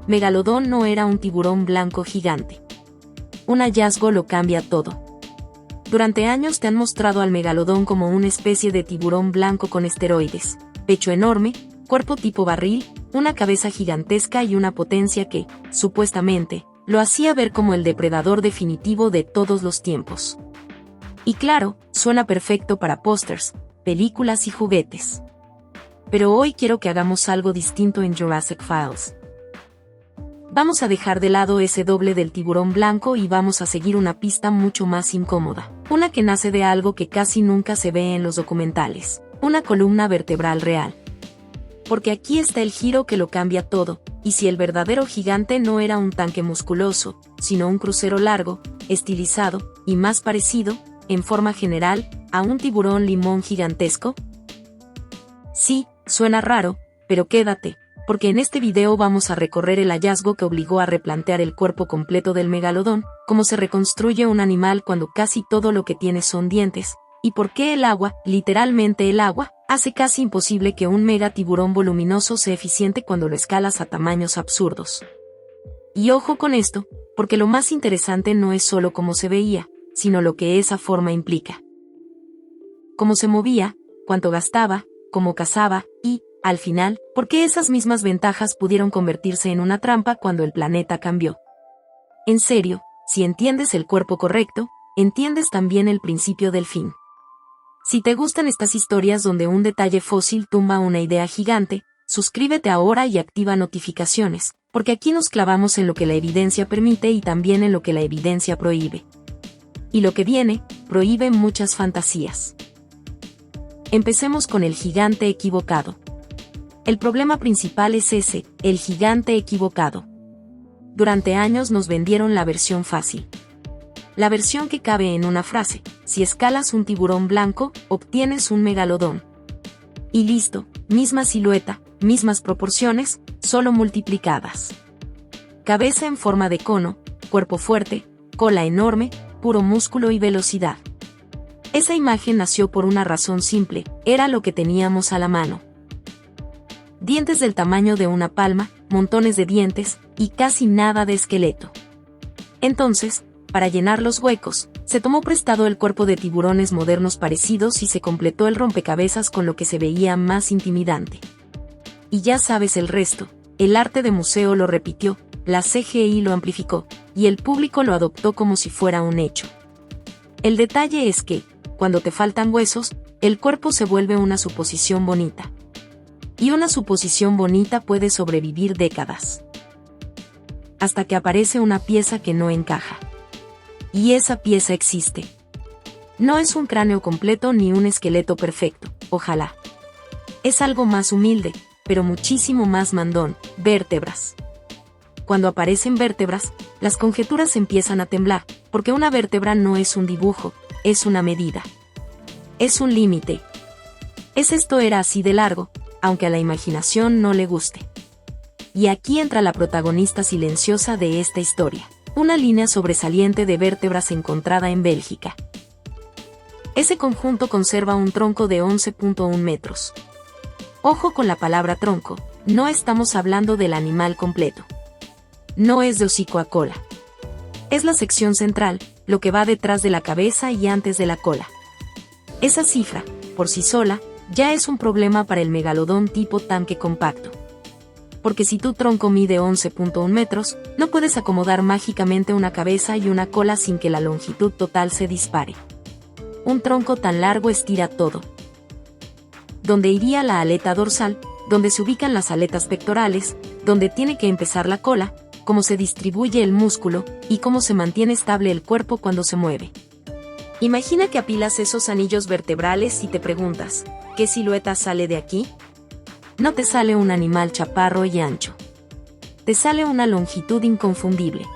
Megalodón no era un tiburón blanco gigante. Un hallazgo lo cambia todo. Durante años te han mostrado al megalodón como una especie de tiburón blanco con esteroides, pecho enorme, cuerpo tipo barril, una cabeza gigantesca y una potencia que, supuestamente, lo hacía ver como el depredador definitivo de todos los tiempos. Y claro, suena perfecto para pósters, películas y juguetes. Pero hoy quiero que hagamos algo distinto en Jurassic Files. Vamos a dejar de lado ese doble del tiburón blanco y vamos a seguir una pista mucho más incómoda. Una que nace de algo que casi nunca se ve en los documentales. Una columna vertebral real. Porque aquí está el giro que lo cambia todo, y si el verdadero gigante no era un tanque musculoso, sino un crucero largo, estilizado, y más parecido, en forma general, a un tiburón limón gigantesco. Sí, suena raro, pero quédate, porque en este video vamos a recorrer el hallazgo que obligó a replantear el cuerpo completo del megalodón, cómo se reconstruye un animal cuando casi todo lo que tiene son dientes, y por qué el agua, literalmente el agua, hace casi imposible que un megatiburón voluminoso sea eficiente cuando lo escalas a tamaños absurdos. Y ojo con esto, porque lo más interesante no es solo cómo se veía, sino lo que esa forma implica. Cómo se movía, cuánto gastaba, cómo cazaba, y, al final, por qué esas mismas ventajas pudieron convertirse en una trampa cuando el planeta cambió. En serio, si entiendes el cuerpo correcto, entiendes también el principio del fin. Si te gustan estas historias donde un detalle fósil tumba una idea gigante, suscríbete ahora y activa notificaciones, porque aquí nos clavamos en lo que la evidencia permite y también en lo que la evidencia prohíbe. Y lo que viene, prohíbe muchas fantasías. Empecemos con el gigante equivocado. El problema principal es ese, el gigante equivocado. Durante años nos vendieron la versión fácil. La versión que cabe en una frase: si escalas un tiburón blanco, obtienes un megalodón. Y listo, misma silueta, mismas proporciones, solo multiplicadas. Cabeza en forma de cono, cuerpo fuerte, cola enorme, puro músculo y velocidad. Esa imagen nació por una razón simple, era lo que teníamos a la mano. Dientes del tamaño de una palma, montones de dientes, y casi nada de esqueleto. Entonces, para llenar los huecos, se tomó prestado el cuerpo de tiburones modernos parecidos y se completó el rompecabezas con lo que se veía más intimidante. Y ya sabes el resto, el arte de museo lo repitió, la CGI lo amplificó, y el público lo adoptó como si fuera un hecho. El detalle es que, cuando te faltan huesos, el cuerpo se vuelve una suposición bonita. Y una suposición bonita puede sobrevivir décadas. Hasta que aparece una pieza que no encaja. Y esa pieza existe. No es un cráneo completo ni un esqueleto perfecto, ojalá. Es algo más humilde, pero muchísimo más mandón, vértebras. Cuando aparecen vértebras, las conjeturas empiezan a temblar, porque una vértebra no es un dibujo, es una medida. Es un límite. Esto era así de largo, aunque a la imaginación no le guste. Y aquí entra la protagonista silenciosa de esta historia. Una línea sobresaliente de vértebras encontrada en Bélgica. Ese conjunto conserva un tronco de 11.1 metros. Ojo con la palabra tronco, no estamos hablando del animal completo. No es de hocico a cola. Es la sección central, lo que va detrás de la cabeza y antes de la cola. Esa cifra, por sí sola, ya es un problema para el megalodón tipo tanque compacto. Porque si tu tronco mide 11.1 metros, no puedes acomodar mágicamente una cabeza y una cola sin que la longitud total se dispare. Un tronco tan largo estira todo. Donde iría la aleta dorsal, donde se ubican las aletas pectorales, donde tiene que empezar la cola, cómo se distribuye el músculo, y cómo se mantiene estable el cuerpo cuando se mueve. Imagina que apilas esos anillos vertebrales y te preguntas, ¿qué silueta sale de aquí? No te sale un animal chaparro y ancho. Te sale una longitud inconfundible.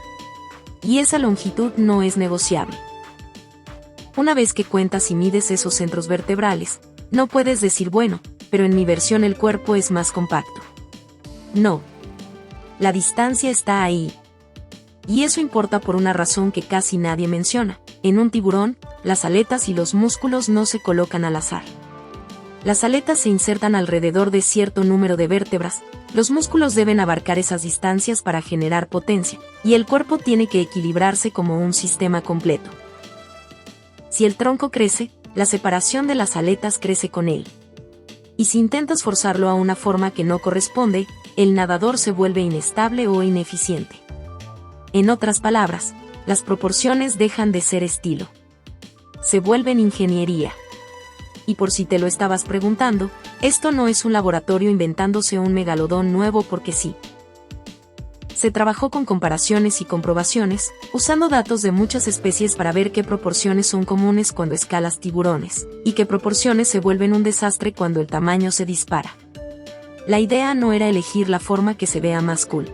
Y esa longitud no es negociable. Una vez que cuentas y mides esos centros vertebrales, no puedes decir bueno, pero en mi versión el cuerpo es más compacto. No. La distancia está ahí. Y eso importa por una razón que casi nadie menciona. En un tiburón, las aletas y los músculos no se colocan al azar. Las aletas se insertan alrededor de cierto número de vértebras, Los músculos deben abarcar esas distancias para generar potencia, y el cuerpo tiene que equilibrarse como un sistema completo. Si el tronco crece, la separación de las aletas crece con él. Y si intentas forzarlo a una forma que no corresponde, el nadador se vuelve inestable o ineficiente. En otras palabras, las proporciones dejan de ser estilo. Se vuelven ingeniería. Y por si te lo estabas preguntando, esto no es un laboratorio inventándose un megalodón nuevo porque sí. Se trabajó con comparaciones y comprobaciones, usando datos de muchas especies para ver qué proporciones son comunes cuando escalas tiburones, y qué proporciones se vuelven un desastre cuando el tamaño se dispara. La idea no era elegir la forma que se vea más cool.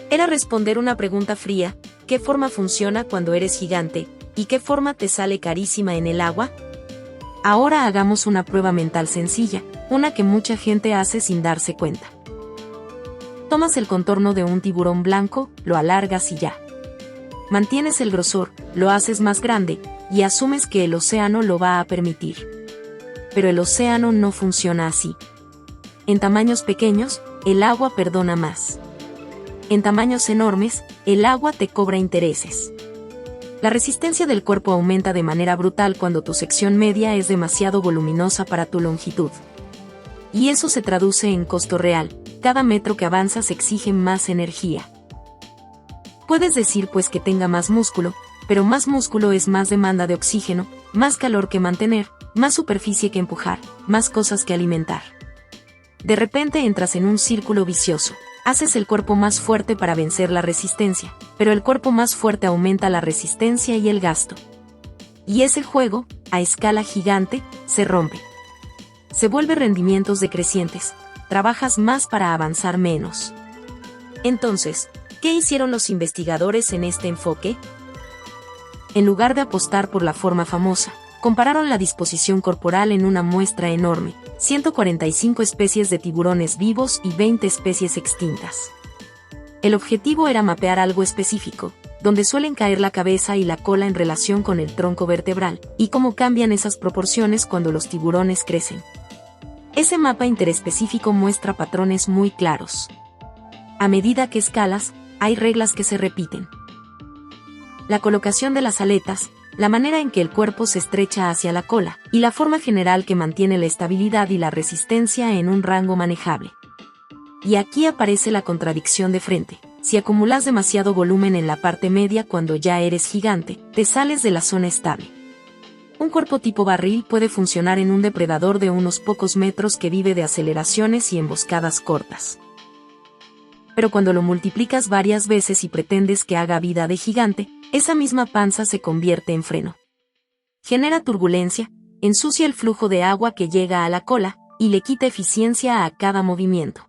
Era responder una pregunta fría: ¿qué forma funciona cuando eres gigante? ¿Y qué forma te sale carísima en el agua? Ahora hagamos una prueba mental sencilla, una que mucha gente hace sin darse cuenta. Tomas el contorno de un tiburón blanco, lo alargas y ya. Mantienes el grosor, lo haces más grande, y asumes que el océano lo va a permitir. Pero el océano no funciona así. En tamaños pequeños, el agua perdona más. En tamaños enormes, el agua te cobra intereses. La resistencia del cuerpo aumenta de manera brutal cuando tu sección media es demasiado voluminosa para tu longitud. Y eso se traduce en costo real: cada metro que avanzas exige más energía. Puedes decir pues que tenga más músculo, pero más músculo es más demanda de oxígeno, más calor que mantener, más superficie que empujar, más cosas que alimentar. De repente entras en un círculo vicioso. Haces el cuerpo más fuerte para vencer la resistencia, pero el cuerpo más fuerte aumenta la resistencia y el gasto. Y ese juego, a escala gigante, se rompe. Se vuelve rendimientos decrecientes, trabajas más para avanzar menos. Entonces, ¿qué hicieron los investigadores en este enfoque? En lugar de apostar por la forma famosa, compararon la disposición corporal en una muestra enorme: 145 especies de tiburones vivos y 20 especies extintas. El objetivo era mapear algo específico, donde suelen caer la cabeza y la cola en relación con el tronco vertebral, y cómo cambian esas proporciones cuando los tiburones crecen. Ese mapa interespecífico muestra patrones muy claros. A medida que escalas, hay reglas que se repiten. La colocación de las aletas, la manera en que el cuerpo se estrecha hacia la cola, y la forma general que mantiene la estabilidad y la resistencia en un rango manejable. Y aquí aparece la contradicción de frente: si acumulas demasiado volumen en la parte media cuando ya eres gigante, te sales de la zona estable. Un cuerpo tipo barril puede funcionar en un depredador de unos pocos metros que vive de aceleraciones y emboscadas cortas. Pero cuando lo multiplicas varias veces y pretendes que haga vida de gigante, esa misma panza se convierte en freno. Genera turbulencia, ensucia el flujo de agua que llega a la cola, y le quita eficiencia a cada movimiento.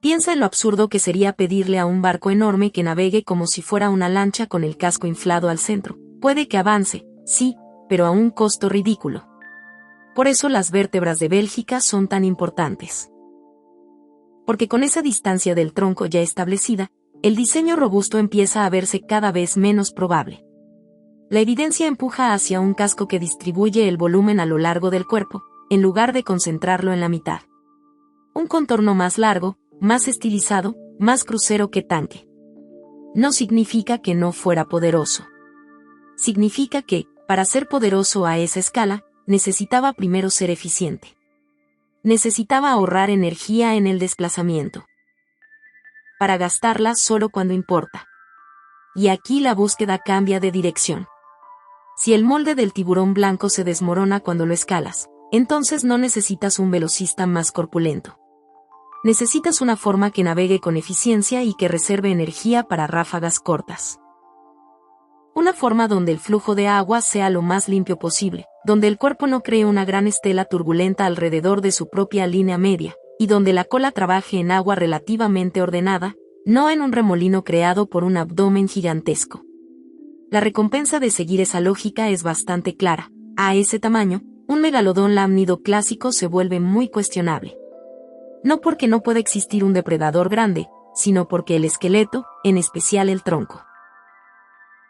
Piensa en lo absurdo que sería pedirle a un barco enorme que navegue como si fuera una lancha con el casco inflado al centro. Puede que avance, sí, pero a un costo ridículo. Por eso las vértebras de Bélgica son tan importantes. Porque con esa distancia del tronco ya establecida, el diseño robusto empieza a verse cada vez menos probable. La evidencia empuja hacia un casco que distribuye el volumen a lo largo del cuerpo, en lugar de concentrarlo en la mitad. Un contorno más largo, más estilizado, más crucero que tanque. No significa que no fuera poderoso. Significa que, para ser poderoso a esa escala, necesitaba primero ser eficiente. Necesitaba ahorrar energía en el desplazamiento, para gastarla solo cuando importa. Y aquí la búsqueda cambia de dirección. Si el molde del tiburón blanco se desmorona cuando lo escalas, entonces no necesitas un velocista más corpulento. Necesitas una forma que navegue con eficiencia y que reserve energía para ráfagas cortas. Una forma donde el flujo de agua sea lo más limpio posible, donde el cuerpo no cree una gran estela turbulenta alrededor de su propia línea media, y donde la cola trabaje en agua relativamente ordenada, no en un remolino creado por un abdomen gigantesco. La recompensa de seguir esa lógica es bastante clara: a ese tamaño, un megalodón lámnido clásico se vuelve muy cuestionable. No porque no pueda existir un depredador grande, sino porque el esqueleto, en especial el tronco,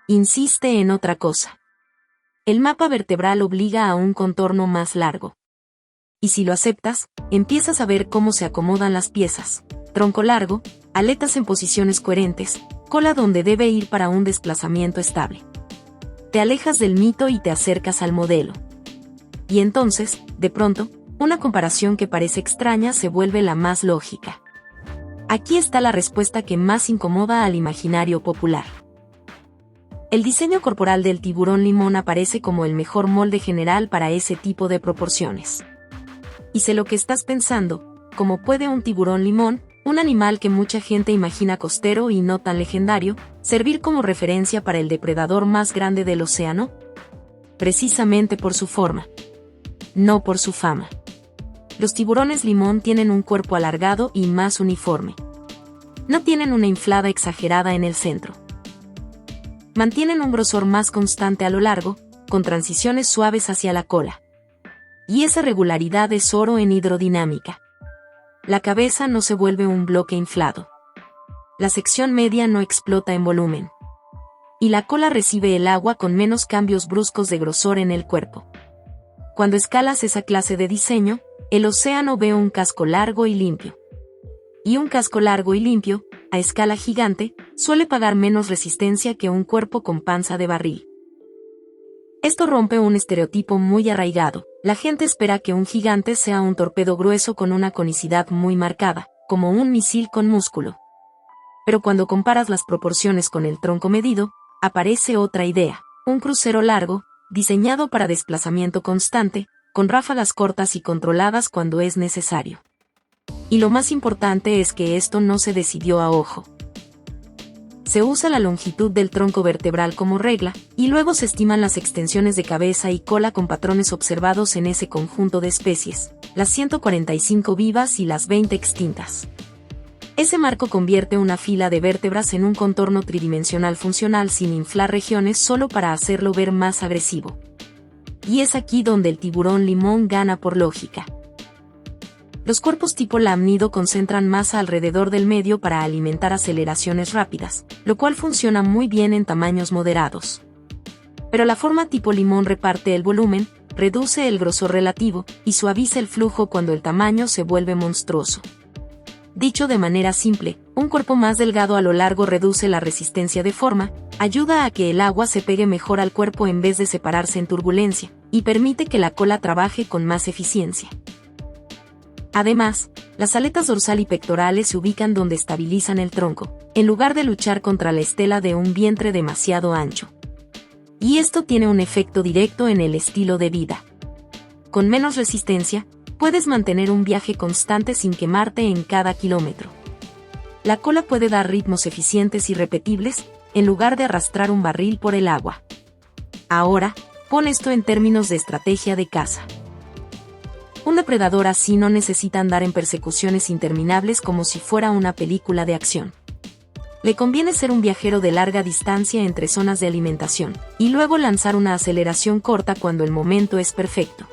insiste en otra cosa. El mapa vertebral obliga a un contorno más largo. Y si lo aceptas, empiezas a ver cómo se acomodan las piezas, tronco largo, aletas en posiciones coherentes, cola donde debe ir para un desplazamiento estable. Te alejas del mito y te acercas al modelo. Y entonces, de pronto, una comparación que parece extraña se vuelve la más lógica. Aquí está la respuesta que más incomoda al imaginario popular. El diseño corporal del tiburón limón aparece como el mejor molde general para ese tipo de proporciones. Y sé lo que estás pensando, ¿cómo puede un tiburón limón, un animal que mucha gente imagina costero y no tan legendario, servir como referencia para el depredador más grande del océano? Precisamente por su forma. No por su fama. Los tiburones limón tienen un cuerpo alargado y más uniforme. No tienen una inflada exagerada en el centro. Mantienen un grosor más constante a lo largo, con transiciones suaves hacia la cola. Y esa regularidad es oro en hidrodinámica. La cabeza no se vuelve un bloque inflado. La sección media no explota en volumen. Y la cola recibe el agua con menos cambios bruscos de grosor en el cuerpo. Cuando escalas esa clase de diseño, el océano ve un casco largo y limpio. Y un casco largo y limpio, a escala gigante, suele pagar menos resistencia que un cuerpo con panza de barril. Esto rompe un estereotipo muy arraigado. La gente espera que un gigante sea un torpedo grueso con una conicidad muy marcada, como un misil con músculo. Pero cuando comparas las proporciones con el tronco medido, aparece otra idea, un crucero largo, diseñado para desplazamiento constante, con ráfagas cortas y controladas cuando es necesario. Y lo más importante es que esto no se decidió a ojo. Se usa la longitud del tronco vertebral como regla, y luego se estiman las extensiones de cabeza y cola con patrones observados en ese conjunto de especies, las 145 vivas y las 20 extintas. Ese marco convierte una fila de vértebras en un contorno tridimensional funcional sin inflar regiones solo para hacerlo ver más agresivo. Y es aquí donde el tiburón limón gana por lógica. Los cuerpos tipo lamnido concentran masa alrededor del medio para alimentar aceleraciones rápidas, lo cual funciona muy bien en tamaños moderados. Pero la forma tipo limón reparte el volumen, reduce el grosor relativo y suaviza el flujo cuando el tamaño se vuelve monstruoso. Dicho de manera simple, un cuerpo más delgado a lo largo reduce la resistencia de forma, ayuda a que el agua se pegue mejor al cuerpo en vez de separarse en turbulencia, y permite que la cola trabaje con más eficiencia. Además, las aletas dorsal y pectorales se ubican donde estabilizan el tronco, en lugar de luchar contra la estela de un vientre demasiado ancho. Y esto tiene un efecto directo en el estilo de vida. Con menos resistencia, puedes mantener un viaje constante sin quemarte en cada kilómetro. La cola puede dar ritmos eficientes y repetibles, en lugar de arrastrar un barril por el agua. Ahora, pon esto en términos de estrategia de caza. Un depredador así no necesita andar en persecuciones interminables como si fuera una película de acción. Le conviene ser un viajero de larga distancia entre zonas de alimentación, y luego lanzar una aceleración corta cuando el momento es perfecto.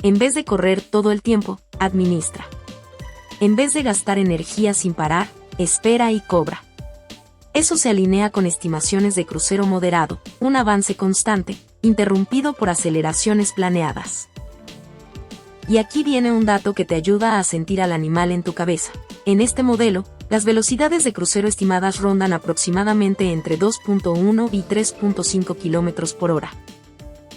En vez de correr todo el tiempo, administra. En vez de gastar energía sin parar, espera y cobra. Eso se alinea con estimaciones de crucero moderado, un avance constante, interrumpido por aceleraciones planeadas. Y aquí viene un dato que te ayuda a sentir al animal en tu cabeza. En este modelo, las velocidades de crucero estimadas rondan aproximadamente entre 2.1 y 3.5 km por hora.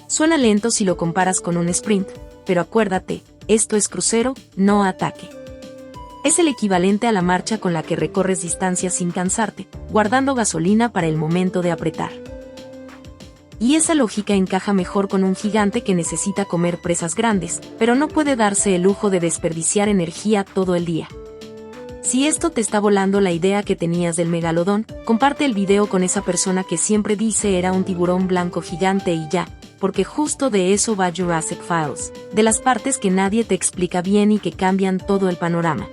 Suena lento si lo comparas con un sprint, pero acuérdate, esto es crucero, no ataque. Es el equivalente a la marcha con la que recorres distancias sin cansarte, guardando gasolina para el momento de apretar. Y esa lógica encaja mejor con un gigante que necesita comer presas grandes, pero no puede darse el lujo de desperdiciar energía todo el día. Si esto te está volando la idea que tenías del megalodón, comparte el video con esa persona que siempre dice era un tiburón blanco gigante y ya, porque justo de eso va Jurassic Files, de las partes que nadie te explica bien y que cambian todo el panorama.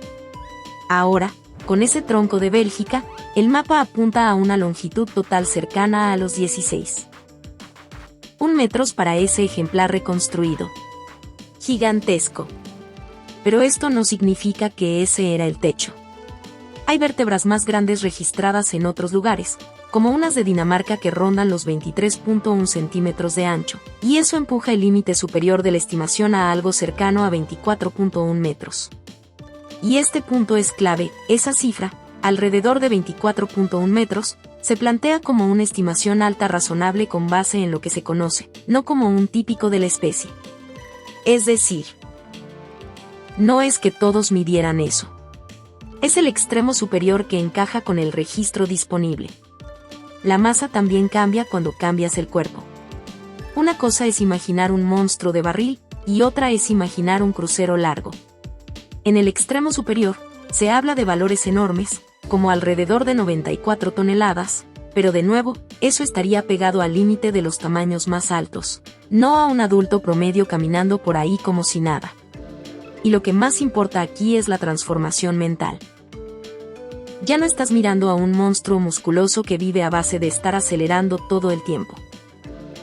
Ahora, con ese tronco de Bélgica, el mapa apunta a una longitud total cercana a los 16. 1 metros para ese ejemplar reconstruido. Gigantesco. Pero esto no significa que ese era el techo. Hay vértebras más grandes registradas en otros lugares, como unas de Dinamarca que rondan los 23.1 centímetros de ancho, y eso empuja el límite superior de la estimación a algo cercano a 24.1 metros. Y este punto es clave, esa cifra, alrededor de 24.1 metros, se plantea como una estimación alta razonable con base en lo que se conoce, no como un típico de la especie. Es decir, no es que todos midieran eso. Es el extremo superior que encaja con el registro disponible. La masa también cambia cuando cambias el cuerpo. Una cosa es imaginar un monstruo de barril, y otra es imaginar un crucero largo. En el extremo superior, se habla de valores enormes, como alrededor de 94 toneladas, pero de nuevo, eso estaría pegado al límite de los tamaños más altos, no a un adulto promedio caminando por ahí como si nada. Y lo que más importa aquí es la transformación mental. Ya no estás mirando a un monstruo musculoso que vive a base de estar acelerando todo el tiempo.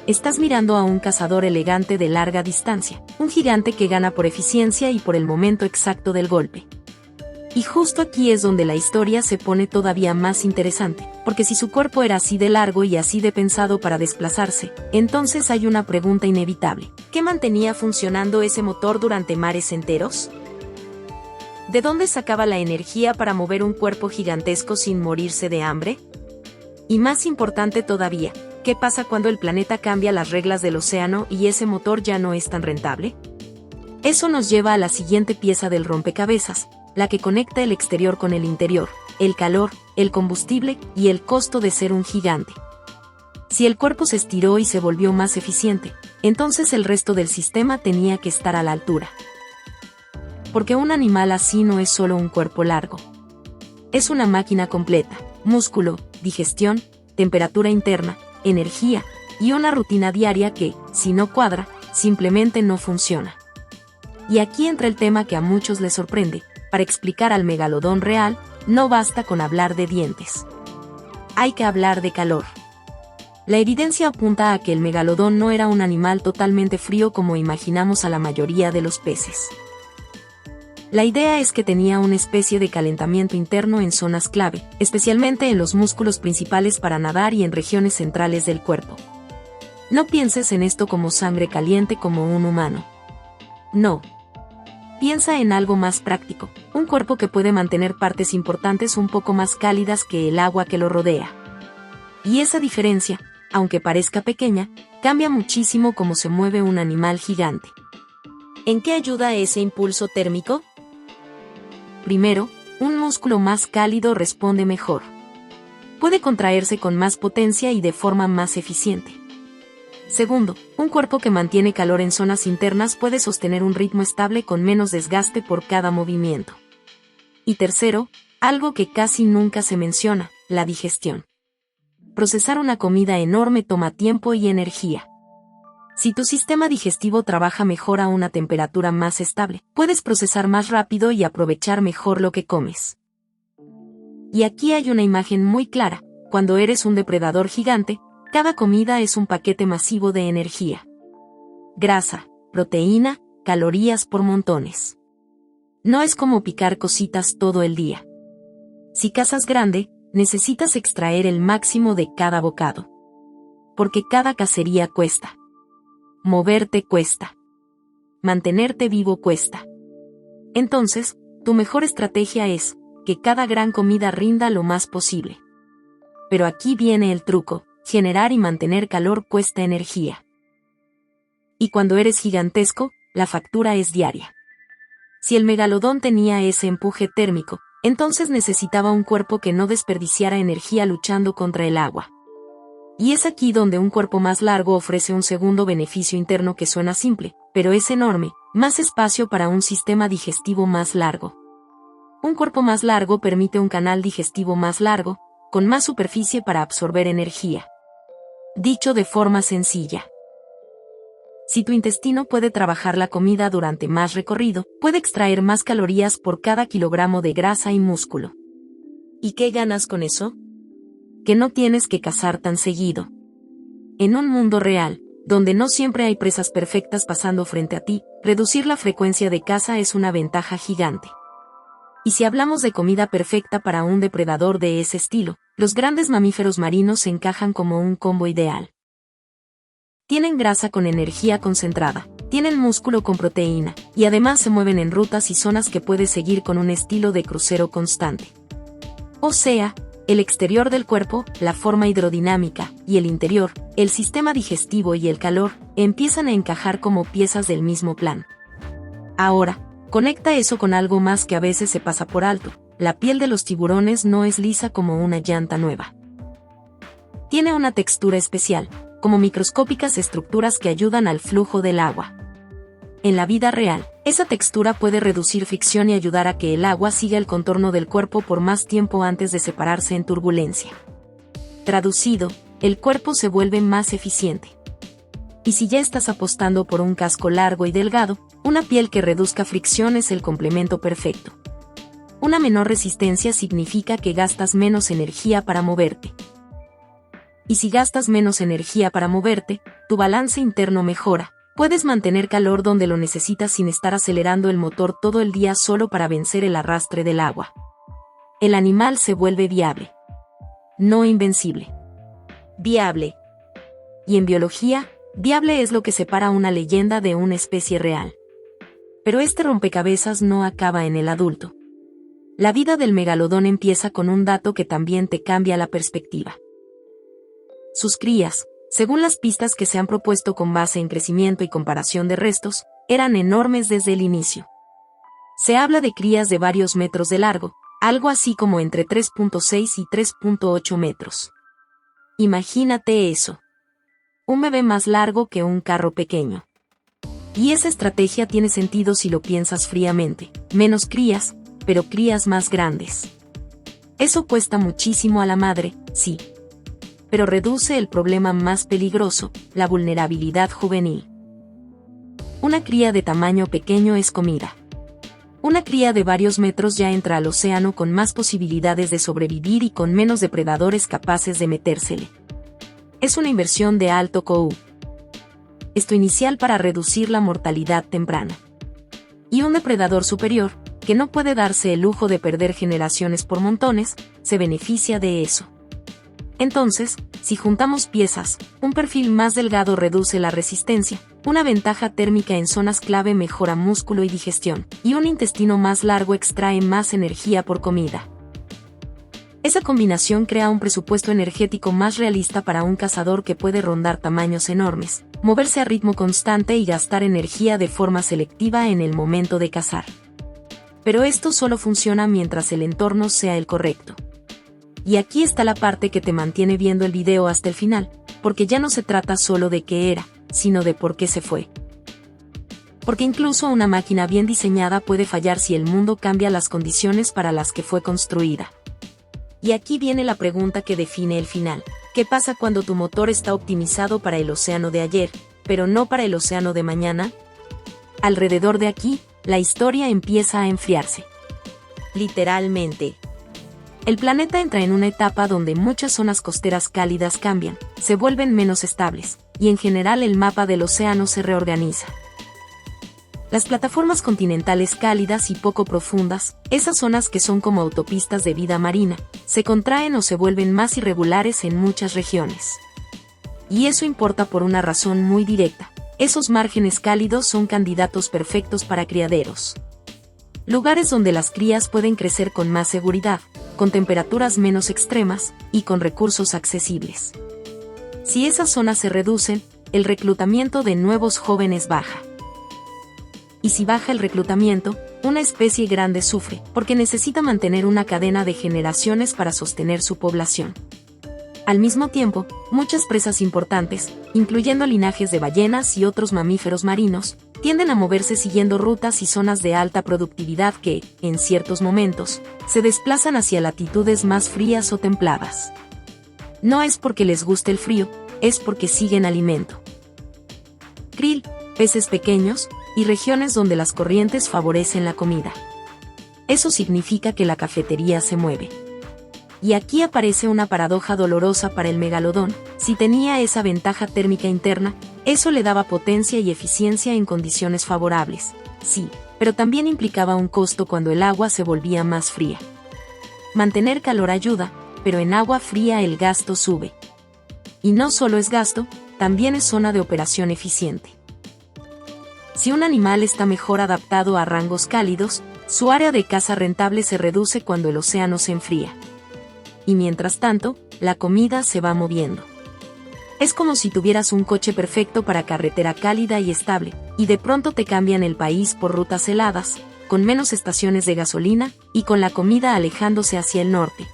Estás mirando a un cazador elegante de larga distancia, un gigante que gana por eficiencia y por el momento exacto del golpe. Y justo aquí es donde la historia se pone todavía más interesante, porque si su cuerpo era así de largo y así de pensado para desplazarse, entonces hay una pregunta inevitable. ¿Qué mantenía funcionando ese motor durante mares enteros? ¿De dónde sacaba la energía para mover un cuerpo gigantesco sin morirse de hambre? Y más importante todavía, ¿qué pasa cuando el planeta cambia las reglas del océano y ese motor ya no es tan rentable? Eso nos lleva a la siguiente pieza del rompecabezas, la que conecta el exterior con el interior, el calor, el combustible y el costo de ser un gigante. Si el cuerpo se estiró y se volvió más eficiente, entonces el resto del sistema tenía que estar a la altura. Porque un animal así no es solo un cuerpo largo. Es una máquina completa, músculo, digestión, temperatura interna, energía, y una rutina diaria que, si no cuadra, simplemente no funciona. Y aquí entra el tema que a muchos les sorprende. Para explicar al megalodón real, no basta con hablar de dientes. Hay que hablar de calor. La evidencia apunta a que el megalodón no era un animal totalmente frío como imaginamos a la mayoría de los peces. La idea es que tenía una especie de calentamiento interno en zonas clave, especialmente en los músculos principales para nadar y en regiones centrales del cuerpo. No pienses en esto como sangre caliente como un humano. No. Piensa en algo más práctico, un cuerpo que puede mantener partes importantes un poco más cálidas que el agua que lo rodea. Y esa diferencia, aunque parezca pequeña, cambia muchísimo cómo se mueve un animal gigante. ¿En qué ayuda ese impulso térmico? Primero, un músculo más cálido responde mejor. Puede contraerse con más potencia y de forma más eficiente. Segundo, un cuerpo que mantiene calor en zonas internas puede sostener un ritmo estable con menos desgaste por cada movimiento. Y tercero, algo que casi nunca se menciona, la digestión. Procesar una comida enorme toma tiempo y energía. Si tu sistema digestivo trabaja mejor a una temperatura más estable, puedes procesar más rápido y aprovechar mejor lo que comes. Y aquí hay una imagen muy clara. Cuando eres un depredador gigante, cada comida es un paquete masivo de energía. Grasa, proteína, calorías por montones. No es como picar cositas todo el día. Si cazas grande, necesitas extraer el máximo de cada bocado. Porque cada cacería cuesta. Moverte cuesta. Mantenerte vivo cuesta. Entonces, tu mejor estrategia es que cada gran comida rinda lo más posible. Pero aquí viene el truco, generar y mantener calor cuesta energía. Y cuando eres gigantesco, la factura es diaria. Si el megalodón tenía ese empuje térmico, entonces necesitaba un cuerpo que no desperdiciara energía luchando contra el agua. Y es aquí donde un cuerpo más largo ofrece un segundo beneficio interno que suena simple, pero es enorme, más espacio para un sistema digestivo más largo. Un cuerpo más largo permite un canal digestivo más largo, con más superficie para absorber energía. Dicho de forma sencilla, si tu intestino puede trabajar la comida durante más recorrido, puede extraer más calorías por cada kilogramo de grasa y músculo. ¿Y qué ganas con eso? Que no tienes que cazar tan seguido. En un mundo real, donde no siempre hay presas perfectas pasando frente a ti, reducir la frecuencia de caza es una ventaja gigante. Y si hablamos de comida perfecta para un depredador de ese estilo, los grandes mamíferos marinos se encajan como un combo ideal. Tienen grasa con energía concentrada, Tienen músculo con proteína, y además se mueven en rutas y zonas que puedes seguir con un estilo de crucero constante. O sea, el exterior del cuerpo, la forma hidrodinámica, y el interior, el sistema digestivo y el calor, empiezan a encajar como piezas del mismo plan. Ahora, conecta eso con algo más que a veces se pasa por alto: la piel de los tiburones no es lisa como una llanta nueva. Tiene una textura especial, como microscópicas estructuras que ayudan al flujo del agua. En la vida real, esa textura puede reducir fricción y ayudar a que el agua siga el contorno del cuerpo por más tiempo antes de separarse en turbulencia. Traducido, el cuerpo se vuelve más eficiente. Y si ya estás apostando por un casco largo y delgado, una piel que reduzca fricción es el complemento perfecto. Una menor resistencia significa que gastas menos energía para moverte. Y si gastas menos energía para moverte, tu balance interno mejora. Puedes mantener calor donde lo necesitas sin estar acelerando el motor todo el día solo para vencer el arrastre del agua. El animal se vuelve viable. No invencible. Viable. Y en biología, viable es lo que separa una leyenda de una especie real. Pero este rompecabezas no acaba en el adulto. La vida del megalodón empieza con un dato que también te cambia la perspectiva. Sus crías, según las pistas que se han propuesto con base en crecimiento y comparación de restos, eran enormes desde el inicio. Se habla de crías de varios metros de largo, algo así como entre 3.6 y 3.8 metros. Imagínate eso. Un bebé más largo que un carro pequeño. Y esa estrategia tiene sentido si lo piensas fríamente: menos crías, pero crías más grandes. Eso cuesta muchísimo a la madre, sí. Pero reduce el problema más peligroso: la vulnerabilidad juvenil. Una cría de tamaño pequeño es comida. Una cría de varios metros ya entra al océano con más posibilidades de sobrevivir y con menos depredadores capaces de metérsele. Es una inversión de alto COU. Esto inicial para reducir la mortalidad temprana. Y un depredador superior, que no puede darse el lujo de perder generaciones por montones, se beneficia de eso. Entonces, si juntamos piezas, un perfil más delgado reduce la resistencia, una ventaja térmica en zonas clave mejora músculo y digestión, y un intestino más largo extrae más energía por comida. Esa combinación crea un presupuesto energético más realista para un cazador que puede rondar tamaños enormes, moverse a ritmo constante y gastar energía de forma selectiva en el momento de cazar. Pero esto solo funciona mientras el entorno sea el correcto. Y aquí está la parte que te mantiene viendo el video hasta el final, porque ya no se trata solo de qué era, sino de por qué se fue. Porque incluso una máquina bien diseñada puede fallar si el mundo cambia las condiciones para las que fue construida. Y aquí viene la pregunta que define el final: ¿qué pasa cuando tu motor está optimizado para el océano de ayer, pero no para el océano de mañana? Alrededor de aquí, la historia empieza a enfriarse. Literalmente. El planeta entra en una etapa donde muchas zonas costeras cálidas cambian, se vuelven menos estables, y en general el mapa del océano se reorganiza. Las plataformas continentales cálidas y poco profundas, esas zonas que son como autopistas de vida marina, se contraen o se vuelven más irregulares en muchas regiones. Y eso importa por una razón muy directa: esos márgenes cálidos son candidatos perfectos para criaderos. Lugares donde las crías pueden crecer con más seguridad, con temperaturas menos extremas, y con recursos accesibles. Si esas zonas se reducen, el reclutamiento de nuevos jóvenes baja. Y si baja el reclutamiento, una especie grande sufre, porque necesita mantener una cadena de generaciones para sostener su población. Al mismo tiempo, muchas presas importantes, incluyendo linajes de ballenas y otros mamíferos marinos, tienden a moverse siguiendo rutas y zonas de alta productividad que, en ciertos momentos, se desplazan hacia latitudes más frías o templadas. No es porque les guste el frío, es porque siguen alimento. Krill, peces pequeños, y regiones donde las corrientes favorecen la comida. Eso significa que la cafetería se mueve. Y aquí aparece una paradoja dolorosa para el megalodón: si tenía esa ventaja térmica interna, eso le daba potencia y eficiencia en condiciones favorables, sí, pero también implicaba un costo cuando el agua se volvía más fría. Mantener calor ayuda, pero en agua fría el gasto sube. Y no solo es gasto, también es zona de operación eficiente. Si un animal está mejor adaptado a rangos cálidos, su área de caza rentable se reduce cuando el océano se enfría. Y mientras tanto, la comida se va moviendo. Es como si tuvieras un coche perfecto para carretera cálida y estable, y de pronto te cambian el país por rutas heladas, con menos estaciones de gasolina, y con la comida alejándose hacia el norte.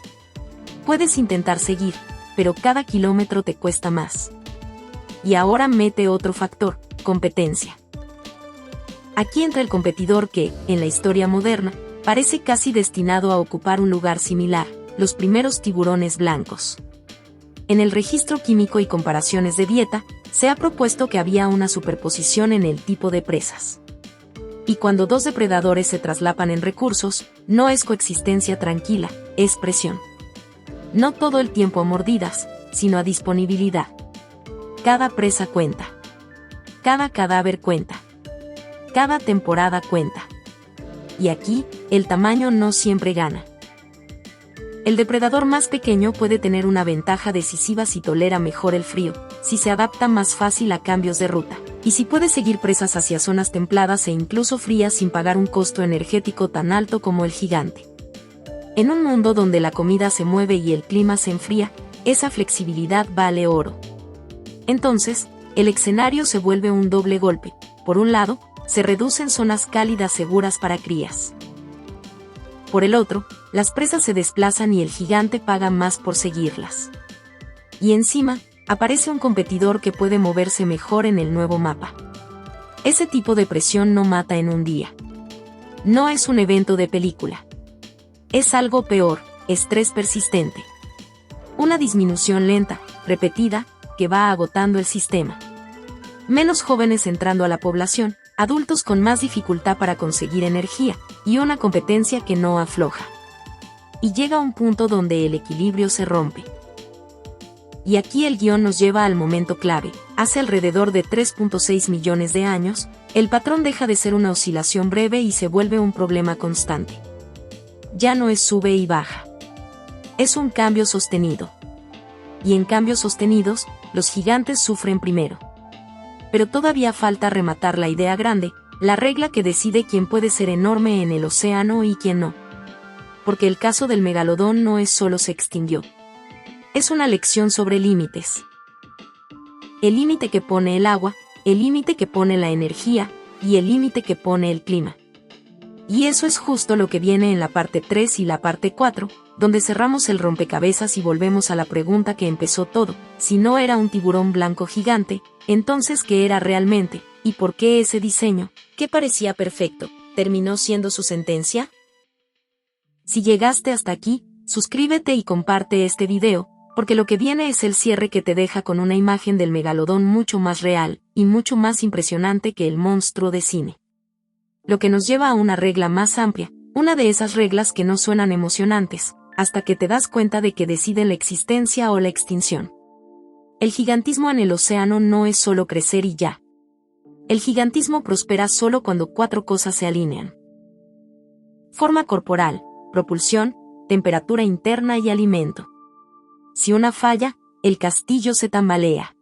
Puedes intentar seguir, pero cada kilómetro te cuesta más. Y ahora mete otro factor, competencia. Aquí entra el competidor que, en la historia moderna, parece casi destinado a ocupar un lugar similar, los primeros tiburones blancos. En el registro químico y comparaciones de dieta, se ha propuesto que había una superposición en el tipo de presas. Y cuando dos depredadores se traslapan en recursos, no es coexistencia tranquila, es presión. No todo el tiempo a mordidas, sino a disponibilidad. Cada presa cuenta. Cada cadáver cuenta. Cada temporada cuenta. Y aquí, el tamaño no siempre gana. El depredador más pequeño puede tener una ventaja decisiva si tolera mejor el frío, si se adapta más fácil a cambios de ruta, y si puede seguir presas hacia zonas templadas e incluso frías sin pagar un costo energético tan alto como el gigante. En un mundo donde la comida se mueve y el clima se enfría, esa flexibilidad vale oro. Entonces, el escenario se vuelve un doble golpe. Por un lado, se reducen zonas cálidas seguras para crías. Por el otro, las presas se desplazan y el gigante paga más por seguirlas. Y encima, aparece un competidor que puede moverse mejor en el nuevo mapa. Ese tipo de presión no mata en un día. No es un evento de película. Es algo peor, estrés persistente. Una disminución lenta, repetida, que va agotando el sistema. Menos jóvenes entrando a la población, adultos con más dificultad para conseguir energía, y una competencia que no afloja. Y llega un punto donde el equilibrio se rompe. Y aquí el guión nos lleva al momento clave. Hace alrededor de 3.6 millones de años, el patrón deja de ser una oscilación breve y se vuelve un problema constante. Ya no es sube y baja. Es un cambio sostenido. Y en cambios sostenidos, los gigantes sufren primero. Pero todavía falta rematar la idea grande, la regla que decide quién puede ser enorme en el océano y quién no. Porque el caso del megalodón no es solo se extinguió. Es una lección sobre límites. El límite que pone el agua, el límite que pone la energía, y el límite que pone el clima. Y eso es justo lo que viene en la parte 3 y la parte 4, donde cerramos el rompecabezas y volvemos a la pregunta que empezó todo: si no era un tiburón blanco gigante, entonces ¿qué era realmente? ¿Y por qué ese diseño, que parecía perfecto, terminó siendo su sentencia? Si llegaste hasta aquí, suscríbete y comparte este video, porque lo que viene es el cierre que te deja con una imagen del megalodón mucho más real, y mucho más impresionante que el monstruo de cine. Lo que nos lleva a una regla más amplia, una de esas reglas que no suenan emocionantes, hasta que te das cuenta de que deciden la existencia o la extinción. El gigantismo en el océano no es solo crecer y ya. El gigantismo prospera solo cuando 4 cosas se alinean: forma corporal, propulsión, temperatura interna y alimento. Si una falla, el castillo se tambalea.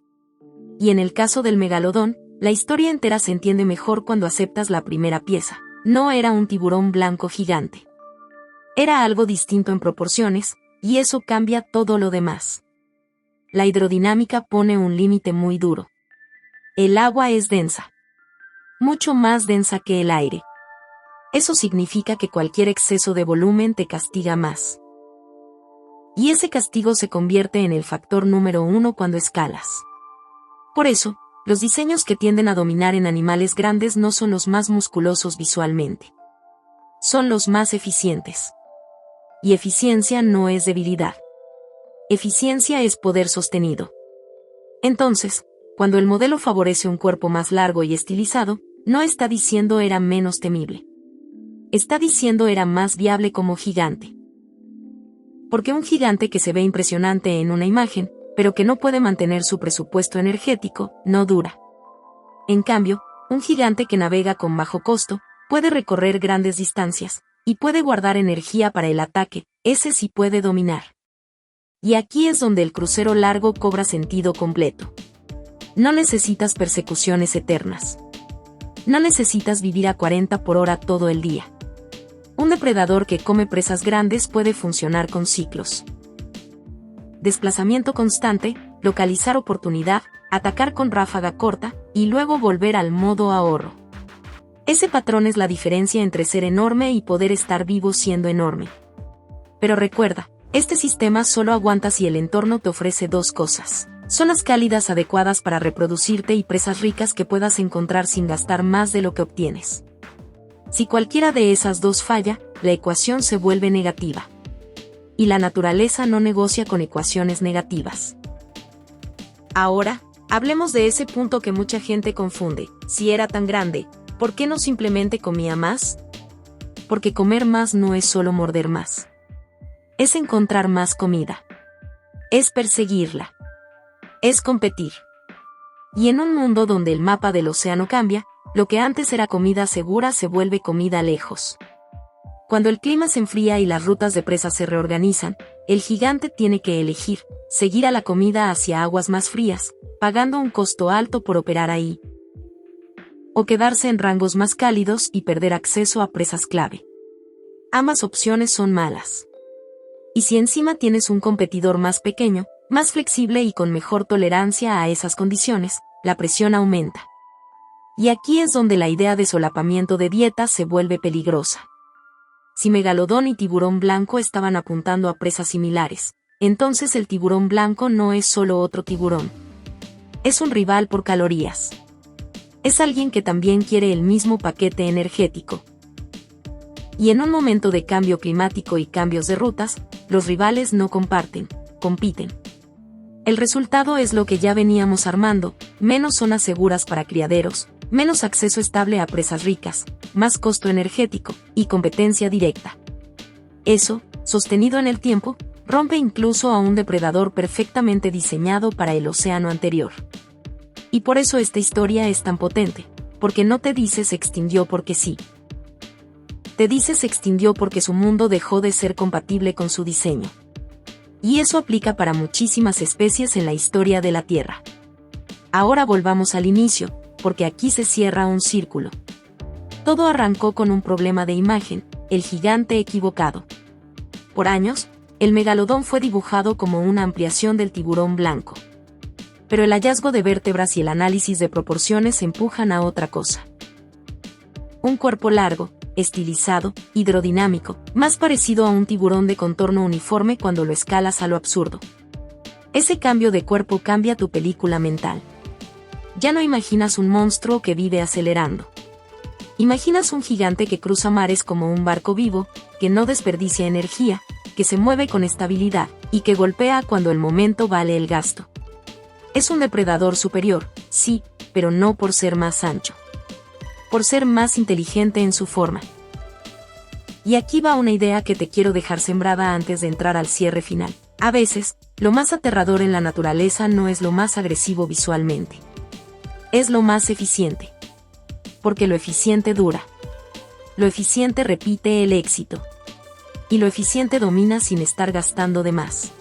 Y en el caso del megalodón, la historia entera se entiende mejor cuando aceptas la primera pieza. No era un tiburón blanco gigante. Era algo distinto en proporciones, y eso cambia todo lo demás. La hidrodinámica pone un límite muy duro. El agua es densa. Mucho más densa que el aire. Eso significa que cualquier exceso de volumen te castiga más. Y ese castigo se convierte en el factor número 1 cuando escalas. Por eso, los diseños que tienden a dominar en animales grandes no son los más musculosos visualmente. Son los más eficientes. Y eficiencia no es debilidad. Eficiencia es poder sostenido. Entonces, cuando el modelo favorece un cuerpo más largo y estilizado, no está diciendo era menos temible. Está diciendo era más viable como gigante. Porque un gigante que se ve impresionante en una imagen, pero que no puede mantener su presupuesto energético, no dura. En cambio, un gigante que navega con bajo costo, puede recorrer grandes distancias, y puede guardar energía para el ataque, ese sí puede dominar. Y aquí es donde el crucero largo cobra sentido completo. No necesitas persecuciones eternas. No necesitas vivir a 40 por hora todo el día. Un depredador que come presas grandes puede funcionar con ciclos. Desplazamiento constante, localizar oportunidad, atacar con ráfaga corta, y luego volver al modo ahorro. Ese patrón es la diferencia entre ser enorme y poder estar vivo siendo enorme. Pero recuerda, este sistema solo aguanta si el entorno te ofrece dos cosas: zonas cálidas adecuadas para reproducirte y presas ricas que puedas encontrar sin gastar más de lo que obtienes. Si cualquiera de esas dos falla, la ecuación se vuelve negativa. Y la naturaleza no negocia con ecuaciones negativas. Ahora, hablemos de ese punto que mucha gente confunde. Si era tan grande, ¿por qué no simplemente comía más? Porque comer más no es solo morder más. Es encontrar más comida. Es perseguirla. Es competir. Y en un mundo donde el mapa del océano cambia, lo que antes era comida segura se vuelve comida lejos. Cuando el clima se enfría y las rutas de presa se reorganizan, el gigante tiene que elegir, seguir a la comida hacia aguas más frías, pagando un costo alto por operar ahí, o quedarse en rangos más cálidos y perder acceso a presas clave. Ambas opciones son malas. Y si encima tienes un competidor más pequeño, más flexible y con mejor tolerancia a esas condiciones, la presión aumenta. Y aquí es donde la idea de solapamiento de dieta se vuelve peligrosa. Si megalodón y tiburón blanco estaban apuntando a presas similares, entonces el tiburón blanco no es solo otro tiburón. Es un rival por calorías. Es alguien que también quiere el mismo paquete energético. Y en un momento de cambio climático y cambios de rutas, los rivales no comparten, compiten. El resultado es lo que ya veníamos armando: menos zonas seguras para criaderos, menos acceso estable a presas ricas, más costo energético, y competencia directa. Eso, sostenido en el tiempo, rompe incluso a un depredador perfectamente diseñado para el océano anterior. Y por eso esta historia es tan potente, porque no te dice se extinguió porque sí. Te dice se extinguió porque su mundo dejó de ser compatible con su diseño. Y eso aplica para muchísimas especies en la historia de la Tierra. Ahora volvamos al inicio, porque aquí se cierra un círculo. Todo arrancó con un problema de imagen: el gigante equivocado. Por años, el megalodón fue dibujado como una ampliación del tiburón blanco. Pero el hallazgo de vértebras y el análisis de proporciones empujan a otra cosa. Un cuerpo largo, estilizado, hidrodinámico, más parecido a un tiburón de contorno uniforme cuando lo escalas a lo absurdo. Ese cambio de cuerpo cambia tu película mental. Ya no imaginas un monstruo que vive acelerando. Imaginas un gigante que cruza mares como un barco vivo, que no desperdicia energía, que se mueve con estabilidad, y que golpea cuando el momento vale el gasto. Es un depredador superior, sí, pero no por ser más ancho. Por ser más inteligente en su forma. Y aquí va una idea que te quiero dejar sembrada antes de entrar al cierre final. A veces, lo más aterrador en la naturaleza no es lo más agresivo visualmente. Es lo más eficiente. Porque lo eficiente dura. Lo eficiente repite el éxito. Y lo eficiente domina sin estar gastando de más.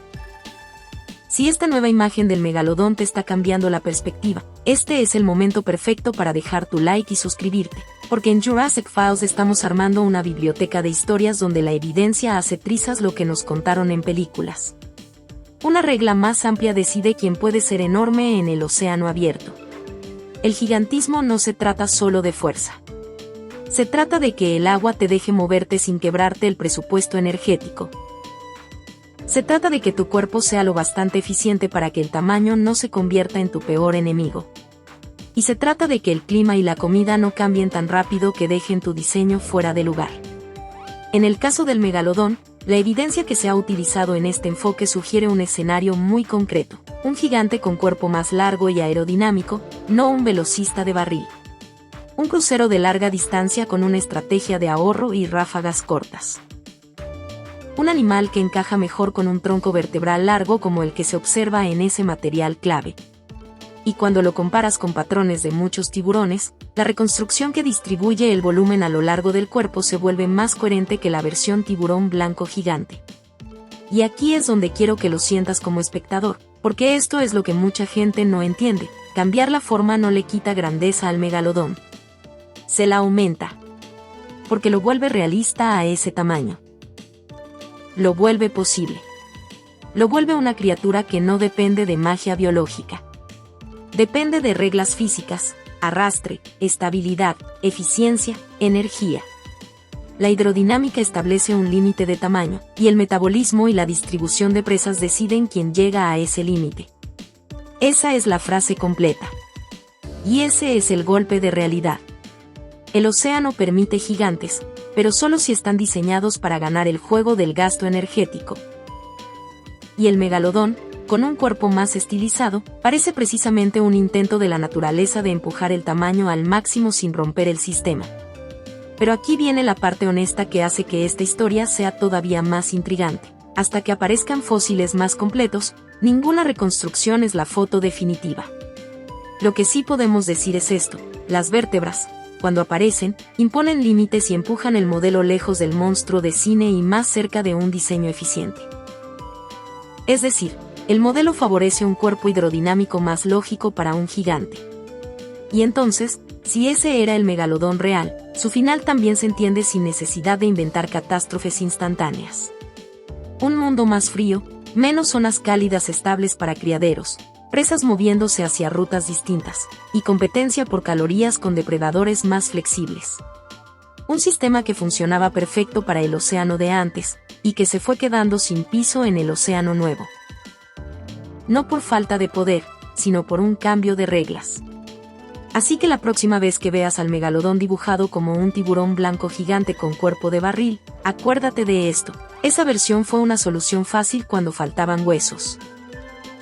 Si esta nueva imagen del megalodón te está cambiando la perspectiva, este es el momento perfecto para dejar tu like y suscribirte, porque en Jurassic Files estamos armando una biblioteca de historias donde la evidencia hace trizas lo que nos contaron en películas. Una regla más amplia decide quién puede ser enorme en el océano abierto. El gigantismo no se trata solo de fuerza. Se trata de que el agua te deje moverte sin quebrarte el presupuesto energético. Se trata de que tu cuerpo sea lo bastante eficiente para que el tamaño no se convierta en tu peor enemigo. Y se trata de que el clima y la comida no cambien tan rápido que dejen tu diseño fuera de lugar. En el caso del megalodón, la evidencia que se ha utilizado en este enfoque sugiere un escenario muy concreto: un gigante con cuerpo más largo y aerodinámico, no un velocista de barril. Un crucero de larga distancia con una estrategia de ahorro y ráfagas cortas. Un animal que encaja mejor con un tronco vertebral largo como el que se observa en ese material clave. Y cuando lo comparas con patrones de muchos tiburones, la reconstrucción que distribuye el volumen a lo largo del cuerpo se vuelve más coherente que la versión tiburón blanco gigante. Y aquí es donde quiero que lo sientas como espectador, porque esto es lo que mucha gente no entiende: cambiar la forma no le quita grandeza al megalodón. se la aumenta. Porque lo vuelve realista a ese tamaño. Lo vuelve posible. Lo vuelve una criatura que no depende de magia biológica. Depende de reglas físicas, arrastre, estabilidad, eficiencia, energía. La hidrodinámica establece un límite de tamaño, y el metabolismo y la distribución de presas deciden quién llega a ese límite. Esa es la frase completa. Y ese es el golpe de realidad. El océano permite gigantes, pero solo si están diseñados para ganar el juego del gasto energético. Y el megalodón, con un cuerpo más estilizado, parece precisamente un intento de la naturaleza de empujar el tamaño al máximo sin romper el sistema. Pero aquí viene la parte honesta que hace que esta historia sea todavía más intrigante. Hasta que aparezcan fósiles más completos, ninguna reconstrucción es la foto definitiva. Lo que sí podemos decir es esto: las vértebras, cuando aparecen, imponen límites y empujan el modelo lejos del monstruo de cine y más cerca de un diseño eficiente. Es decir, el modelo favorece un cuerpo hidrodinámico más lógico para un gigante. Y entonces, si ese era el megalodón real, su final también se entiende sin necesidad de inventar catástrofes instantáneas. Un mundo más frío, menos zonas cálidas estables para criaderos, presas moviéndose hacia rutas distintas, y competencia por calorías con depredadores más flexibles. Un sistema que funcionaba perfecto para el océano de antes, y que se fue quedando sin piso en el océano nuevo. No por falta de poder, sino por un cambio de reglas. Así que la próxima vez que veas al megalodón dibujado como un tiburón blanco gigante con cuerpo de barril, acuérdate de esto: esa versión fue una solución fácil cuando faltaban huesos.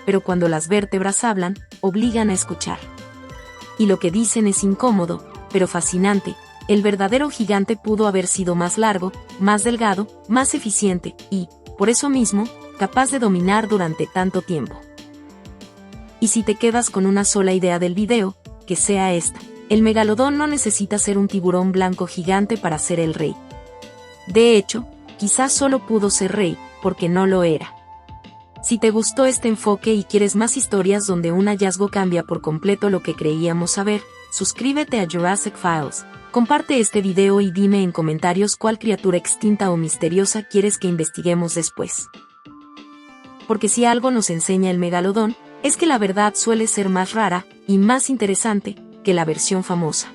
Pero cuando las vértebras hablan, obligan a escuchar. Y lo que dicen es incómodo, pero fascinante: el verdadero gigante pudo haber sido más largo, más delgado, más eficiente, y, por eso mismo, capaz de dominar durante tanto tiempo. Y si te quedas con una sola idea del video, que sea esta: el megalodón no necesita ser un tiburón blanco gigante para ser el rey. De hecho, quizás solo pudo ser rey, porque no lo era. Si te gustó este enfoque y quieres más historias donde un hallazgo cambia por completo lo que creíamos saber, suscríbete a Jurassic Files, comparte este video y dime en comentarios cuál criatura extinta o misteriosa quieres que investiguemos después. Porque si algo nos enseña el megalodón, es que la verdad suele ser más rara y más interesante que la versión famosa.